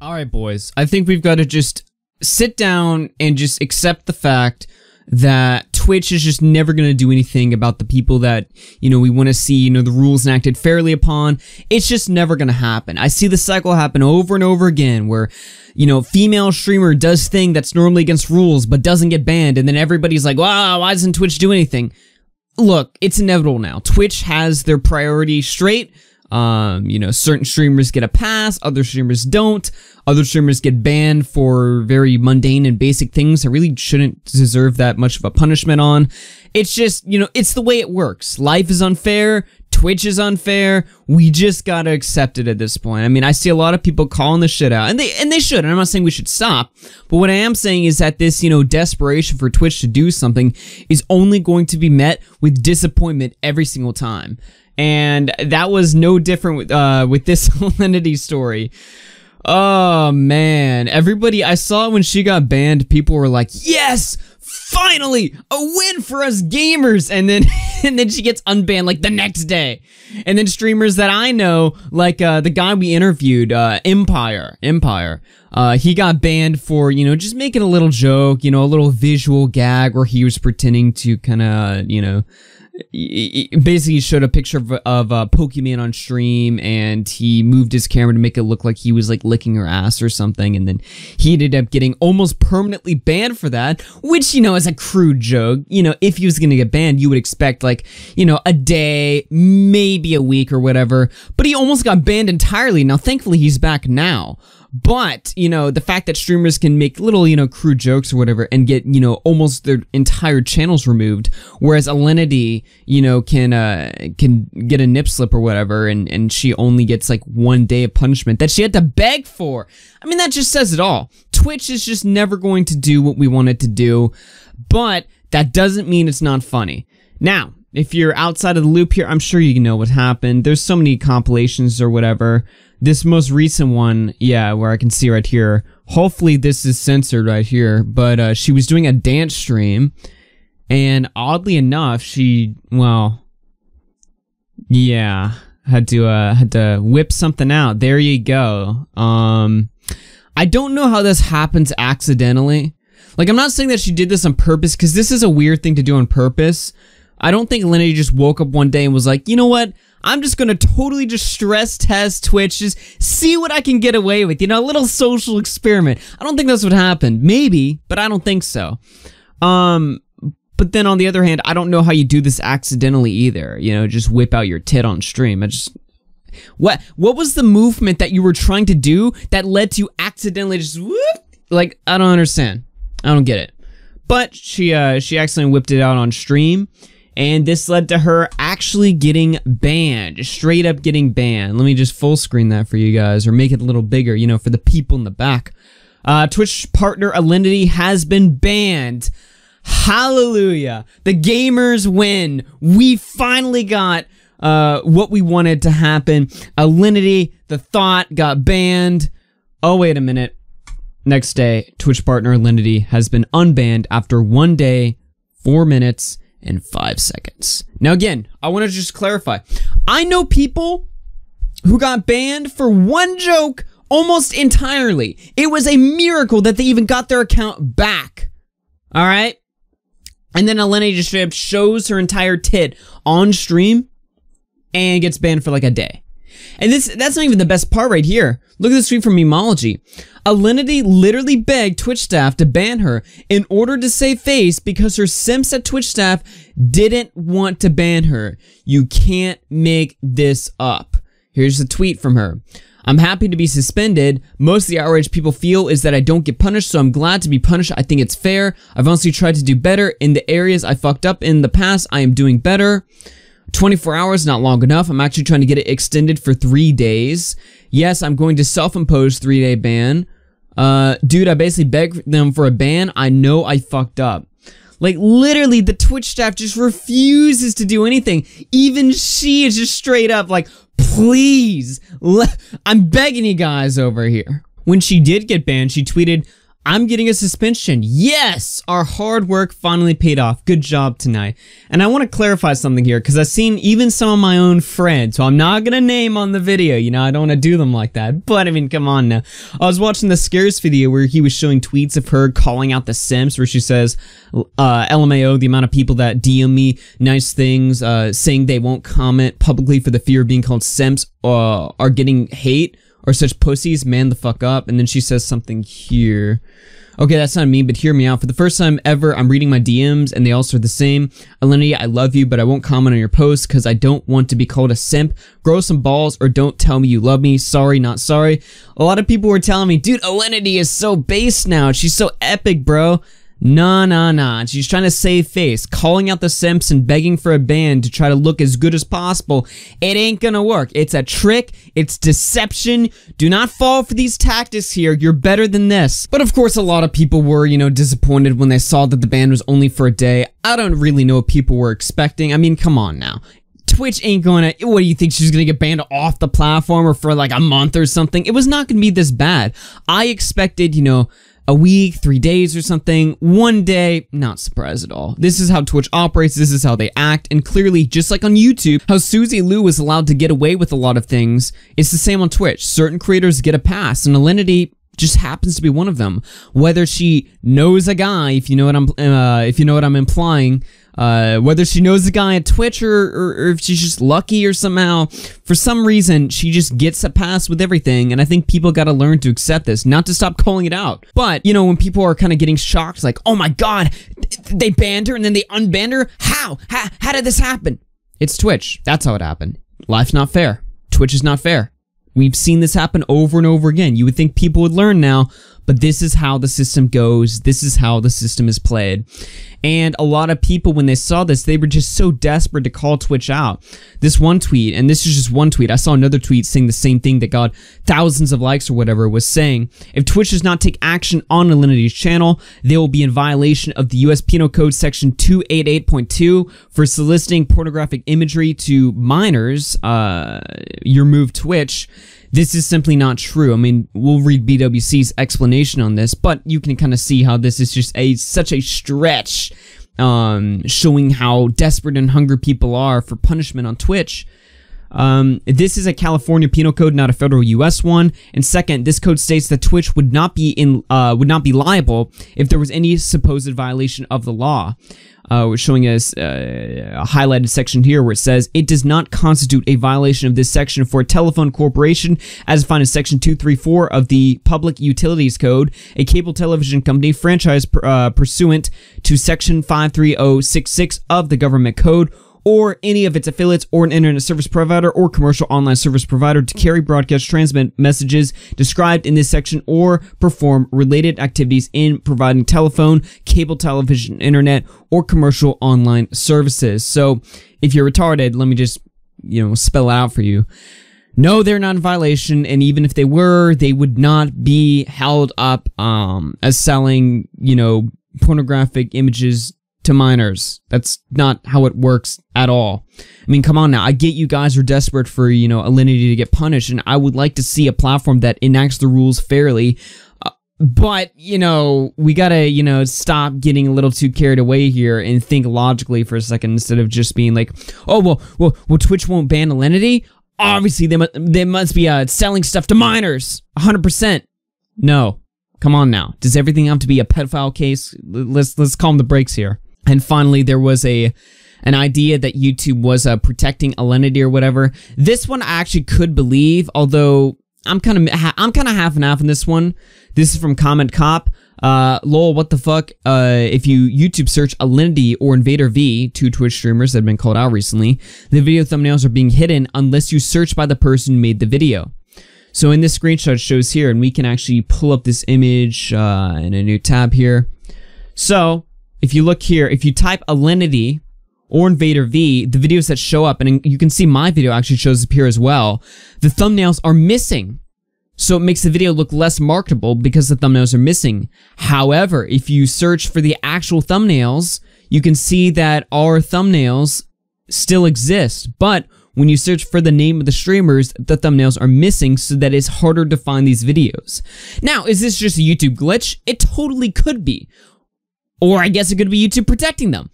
All right, boys. I think we've got to just sit down and just accept the fact that Twitch is just never going to do anything about the people that, you know, we want to see, you know, the rules enacted fairly upon. It's just never going to happen. I see the cycle happen over and over again where, you know, female streamer does thing that's normally against rules but doesn't get banned, and then everybody's like, wow, why doesn't Twitch do anything? Look, it's inevitable now. Twitch has their priorities straight. You know, certain streamers get a pass, other streamers don't. Other streamers get banned for very mundane and basic things that really shouldn't deserve that much of a punishment on. It's just, you know, it's the way it works. Life is unfair. Twitch is unfair. We just gotta accept it at this point. I mean, I see a lot of people calling the shit out, and they should, and I'm not saying we should stop, but what I am saying is that this, you know, desperation for Twitch to do something is only going to be met with disappointment every single time. And that was no different with this Alinity story. Oh, man. Everybody, I saw when she got banned, people were like, yes, finally, a win for us gamers. And then, and then she gets unbanned like the next day. And then streamers that I know, like the guy we interviewed, Empire, he got banned for, you know, just making a little joke, you know, a little visual gag where he was pretending to kind of, you know, basically showed a picture of Pokemon on stream, and he moved his camera to make it look like he was like licking her ass or something, and then he ended up getting almost permanently banned for that, which, you know, is a crude joke. You know, if he was gonna get banned, you would expect like, you know, a day, maybe a week or whatever, but he almost got banned entirely. Now, thankfully, he's back now. But, you know, the fact that streamers can make little, you know, crude jokes or whatever and get, you know, almost their entire channels removed, whereas Alinity, you know, can get a nip slip or whatever, and she only gets like 1 day of punishment that she had to beg for. I mean, that just says it all. Twitch is just never going to do what we want it to do, but that doesn't mean it's not funny. Now, if you're outside of the loop here, I'm sure you know what happened. There's so many compilations or whatever. This most recent one, yeah, where I can see right here. Hopefully this is censored right here, but she was doing a dance stream, and oddly enough, she, well, yeah, had to whip something out. There you go. I don't know how this happens accidentally. Like, I'm not saying that she did this on purpose, because this is a weird thing to do on purpose. I don't think Alinity just woke up one day and was like, you know what? I'm just gonna totally just stress test Twitch, just see what I can get away with, you know, a little social experiment. I don't think that's what happened. Maybe, but I don't think so. But then on the other hand, I don't know how you do this accidentally either, you know, just whip out your tit on stream. What was the movement that you were trying to do that led to you accidentally just whoop? Like, I don't understand. I don't get it. But she accidentally whipped it out on stream, and this led to her actually getting banned, just straight up getting banned. Let me just full screen that for you guys, or make it a little bigger, you know, for the people in the back. Twitch partner Alinity has been banned. Hallelujah. The gamers win. We finally got what we wanted to happen. Alinity, the thought, got banned. Oh, wait a minute. Next day, Twitch partner Alinity has been unbanned after 1 day, 4 minutes, and 5 seconds. Now again, I want to just clarify. I know people who got banned for one joke almost entirely. It was a miracle that they even got their account back. Alright? And then Alinity just straight up shows her entire tit on stream and gets banned for like a day. And that's not even the best part right here. Look at this tweet from Memology. Alinity literally begged Twitch staff to ban her in order to save face because her Simps at Twitch staff didn't want to ban her. You can't make this up. Here's a tweet from her. I'm happy to be suspended. Most of the outrage people feel is that I don't get punished, so I'm glad to be punished. I think it's fair. I've honestly tried to do better. In the areas I fucked up in the past, I am doing better. 24 hours, not long enough. I'm actually trying to get it extended for 3 days. Yes, I'm going to self-impose 3-day ban. Dude, I basically begged them for a ban. I know I fucked up. Like, literally, the Twitch staff just refuses to do anything. Even she is just straight up like, please, I'm begging you guys over here. When she did get banned, she tweeted, I'm getting a suspension. Yes! Our hard work finally paid off. Good job tonight. And I want to clarify something here, because I've seen even some of my own friends, who I'm not going to name on the video, you know, I don't want to do them like that. But, I mean, come on now. I was watching the Scares video where he was showing tweets of her calling out the Simps, where she says, LMAO, the amount of people that DM me nice things, saying they won't comment publicly for the fear of being called Simps, are getting hate, or such pussies, man the fuck up. And then she says something here. Okay, that's not me, but hear me out. For the first time ever, I'm reading my DMs, and they also are the same. Alinity, I love you, but I won't comment on your posts because I don't want to be called a simp. Grow some balls, or don't tell me you love me. Sorry, not sorry. A lot of people were telling me, dude, Alinity is so base now. She's so epic, bro. Nah. She's trying to save face, calling out the simps and begging for a ban to try to look as good as possible. It ain't gonna work. It's a trick. It's deception. Do not fall for these tactics here. You're better than this. But of course, a lot of people were, you know, disappointed when they saw that the ban was only for a day. I don't really know what people were expecting. I mean, come on now. Twitch ain't gonna, what do you think, she's gonna get banned off the platform or for like a month or something? It was not gonna be this bad. I expected, you know, a week, 3 days or something, 1 day, not surprised at all. This is how Twitch operates, this is how they act, and clearly, just like on YouTube, how Susie Liu was allowed to get away with a lot of things, it's the same on Twitch. Certain creators get a pass, and Alinity just happens to be one of them. Whether she knows a guy, if you know what I'm implying, whether she knows the guy at Twitch or if she's just lucky or somehow, for some reason, she just gets a pass with everything, and I think people gotta learn to accept this, not to stop calling it out. But, you know, when people are kind of getting shocked, like, oh my god, they banned her and then they unbanned her? How? How did this happen? It's Twitch. That's how it happened. Life's not fair. Twitch is not fair. We've seen this happen over and over again. You would think people would learn now, but this is how the system goes. This is how the system is played. And a lot of people, when they saw this, they were just so desperate to call Twitch out. This one tweet, and this is just one tweet, I saw another tweet saying the same thing that got thousands of likes or whatever, was saying, if Twitch does not take action on Alinity's channel, they will be in violation of the US Penal Code section 288.2 for soliciting pornographic imagery to minors. You remove Twitch. This is simply not true. I mean, we'll read BWC's explanation on this, but you can kind of see how this is just such a stretch, showing how desperate and hungry people are for punishment on Twitch. This is a California penal code, not a federal U.S. one. And second, this code states that Twitch would not be liable if there was any supposed violation of the law. We're showing us a highlighted section here where it says, it does not constitute a violation of this section for a telephone corporation as defined in section 234 of the Public Utilities Code, a cable television company franchise pursuant to section 53066 of the Government Code, or any of its affiliates, or an internet service provider or commercial online service provider to carry, broadcast, transmit messages described in this section, or perform related activities in providing telephone, cable television, internet, or commercial online services. So, if you're retarded, let me just, you know, spell it out for you. No, they're not in violation, and even if they were, they would not be held up as selling, you know, pornographic images to minors. That's not how it works at all. I mean, come on now. I get you guys are desperate for, you know, Alinity to get punished, and I would like to see a platform that enacts the rules fairly. But, you know, we gotta, you know, stop getting a little too carried away here and think logically for a second instead of just being like, oh, well, Twitch won't ban Alinity? Obviously, they must be selling stuff to minors. 100%. No. Come on now. Does everything have to be a pedophile case? Let's calm the brakes here. And finally, there was an idea that YouTube was protecting Alinity or whatever. This one I actually could believe, although I'm kind of half and half in this one. This is from Comment Cop. Lol, what the fuck? If you YouTube search Alinity or Invader V, two Twitch streamers that have been called out recently, the video thumbnails are being hidden unless you search by the person who made the video. So in this screenshot it shows here, and we can actually pull up this image in a new tab here. So if you look here, if you type Alinity or Invader V, the videos that show up, and you can see my video actually shows up here as well, the thumbnails are missing. So it makes the video look less marketable because the thumbnails are missing. However, if you search for the actual thumbnails, you can see that our thumbnails still exist. But when you search for the name of the streamers, the thumbnails are missing so that it's harder to find these videos. Now, is this just a YouTube glitch? It totally could be. Or I guess it could be YouTube protecting them.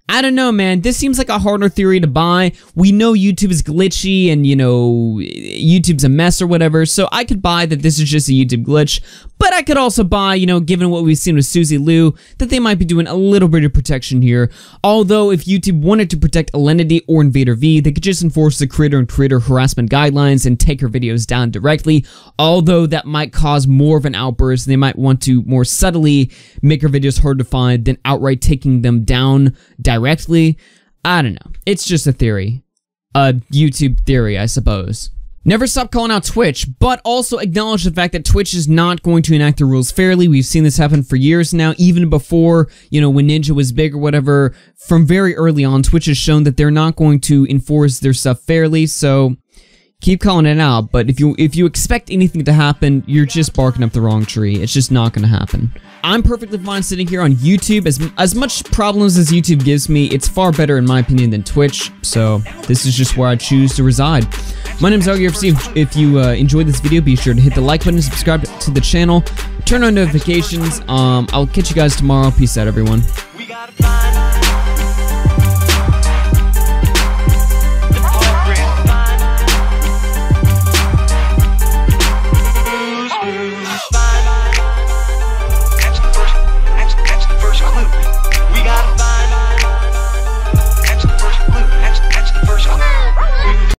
I don't know, man. This seems like a harder theory to buy. We know YouTube is glitchy and, you know, YouTube's a mess or whatever, so I could buy that this is just a YouTube glitch, but I could also buy, you know, given what we've seen with Susie Liu, that they might be doing a little bit of protection here. Although, if YouTube wanted to protect Alinity or Invader V, they could just enforce the creator and creator harassment guidelines and take her videos down directly, although that might cause more of an outburst. They might want to more subtly make her videos hard to find than outright taking them down directly. I don't know. It's just a theory. A YouTube theory, I suppose. Never stop calling out Twitch, but also acknowledge the fact that Twitch is not going to enact the rules fairly. We've seen this happen for years now, even before, you know, when Ninja was big or whatever. From very early on, Twitch has shown that they're not going to enforce their stuff fairly, so keep calling it out. But if you expect anything to happen, you're just barking up the wrong tree. It's just not going to happen. I'm perfectly fine sitting here on YouTube. As much problems as YouTube gives me, it's far better in my opinion than Twitch, so this is just where I choose to reside. My name is RGFC. If you enjoyed this video, be sure to hit the like button, subscribe to the channel, turn on notifications. I'll catch you guys tomorrow. Peace out, everyone.